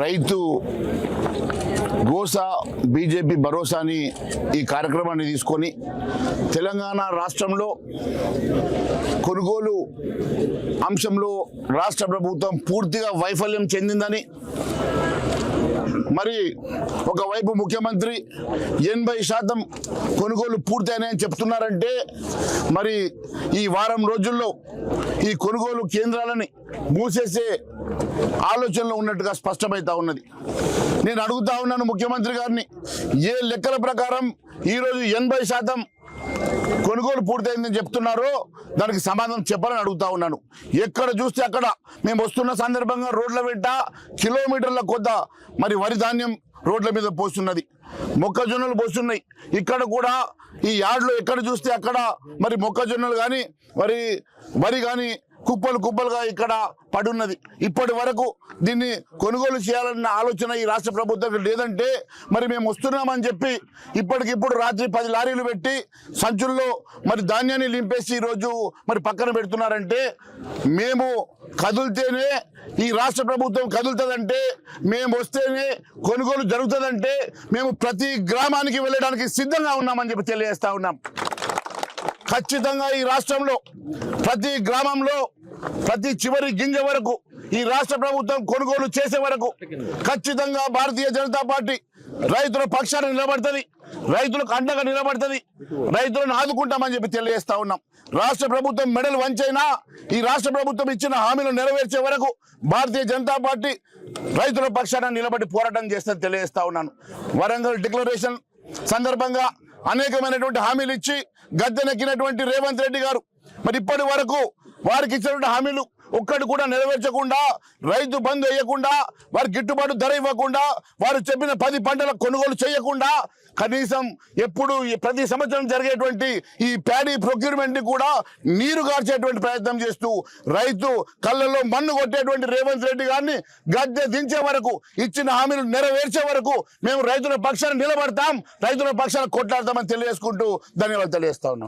రైతు గోసా బీజేపీ భరోసాని ఈ కార్యక్రమాన్ని తీసుకొని తెలంగాణ రాష్ట్రంలో కొనుగోలు అంశంలో రాష్ట్ర ప్రభుత్వం పూర్తిగా వైఫల్యం చెందిందని, మరి ఒకవైపు ముఖ్యమంత్రి 80% కొనుగోలు పూర్తయినాయని చెప్తున్నారంటే, మరి ఈ వారం రోజుల్లో ఈ కొనుగోలు కేంద్రాలని మూసేసే ఆలోచనలో ఉన్నట్టుగా స్పష్టమవుతా ఉన్నది. నేను అడుగుతా ఉన్నాను ముఖ్యమంత్రి గారిని, ఏ లెక్కల ప్రకారం ఈరోజు 80% కొనుగోలు పూర్తయిందని చెప్తున్నారో దానికి సమాధానం చెప్పాలని అడుగుతా ఉన్నాను. ఎక్కడ చూస్తే అక్కడ మేము వస్తున్న సందర్భంగా రోడ్ల వెంట కిలోమీటర్ల కొద్ద మరి వరి ధాన్యం రోడ్ల మీద పోస్తున్నది, మొక్కజొన్నలు పోస్తున్నాయి. ఇక్కడ కూడా ఈ యార్డ్లో ఎక్కడ చూస్తే అక్కడ మరి మొక్కజొన్నలు కానీ వరి కానీ కుప్పలు కుప్పలుగా ఇక్కడ పడున్నది. ఇప్పటి వరకు దీన్ని కొనుగోలు చేయాలన్న ఆలోచన ఈ రాష్ట్ర ప్రభుత్వం లేదంటే, మరి మేము వస్తున్నామని చెప్పి ఇప్పటికిప్పుడు రాత్రి 10 లారీలు పెట్టి సంచుల్లో మరి ధాన్యాన్ని నింపేసి ఈరోజు మరి పక్కన పెడుతున్నారంటే, మేము కదులుతేనే ఈ రాష్ట్ర ప్రభుత్వం కదులుతుందంటే, మేము వస్తేనే కొనుగోలు జరుగుతుందంటే మేము ప్రతి గ్రామానికి వెళ్ళడానికి సిద్ధంగా ఉన్నామని చెప్పి తెలియజేస్తా ఉన్నాం. ఖచ్చితంగా ఈ రాష్ట్రంలో ప్రతి గ్రామంలో ప్రతి చివరి గింజ వరకు ఈ రాష్ట్ర ప్రభుత్వం కొనుగోలు చేసే వరకు ఖచ్చితంగా భారతీయ జనతా పార్టీ రైతుల పక్షాన నిలబడుతుంది, రైతులకు అండగా నిలబడుతుంది, రైతులను ఆదుకుంటామని చెప్పి తెలియజేస్తా ఉన్నాం. రాష్ట్ర ప్రభుత్వం మెడలు వంచైనా ఈ రాష్ట్ర ప్రభుత్వం ఇచ్చిన హామీలు నెరవేర్చే వరకు భారతీయ జనతా పార్టీ రైతుల పక్షాన నిలబడి పోరాటం చేస్తుందని తెలియజేస్తా ఉన్నాను. వరంగల్ డిక్లరేషన్ సందర్భంగా అనేకమైనటువంటి హామీలు ఇచ్చి గద్దెనెక్కినటువంటి రేవంత్ రెడ్డి గారు మరి ఇప్పటి వరకు వారికి ఇచ్చినటువంటి హామీలు ఒక్కటి కూడా నెరవేర్చకుండా, రైతు బంధు వేయకుండా, వారికి గిట్టుబాటు ధర ఇవ్వకుండా, వారు చెప్పిన 10 పంటల కొనుగోలు చేయకుండా, కనీసం ఎప్పుడు ప్రతి సంవత్సరం జరిగేటువంటి ఈ ప్యాడీ ప్రొక్యూర్మెంట్ ని కూడా నీరు గార్చేటువంటి ప్రయత్నం చేస్తూ రైతు కళ్ళల్లో మన్ను కొట్టేటువంటి రేవంత్ రెడ్డి గారిని గద్దె దించే వరకు, ఇచ్చిన హామీలు నెరవేర్చే వరకు మేము రైతుల పక్షాన నిలబడతాం, రైతుల పక్షాన కొట్లాడతామని తెలియజేసుకుంటూ ధన్యవాదాలు తెలియజేస్తా ఉన్నాం.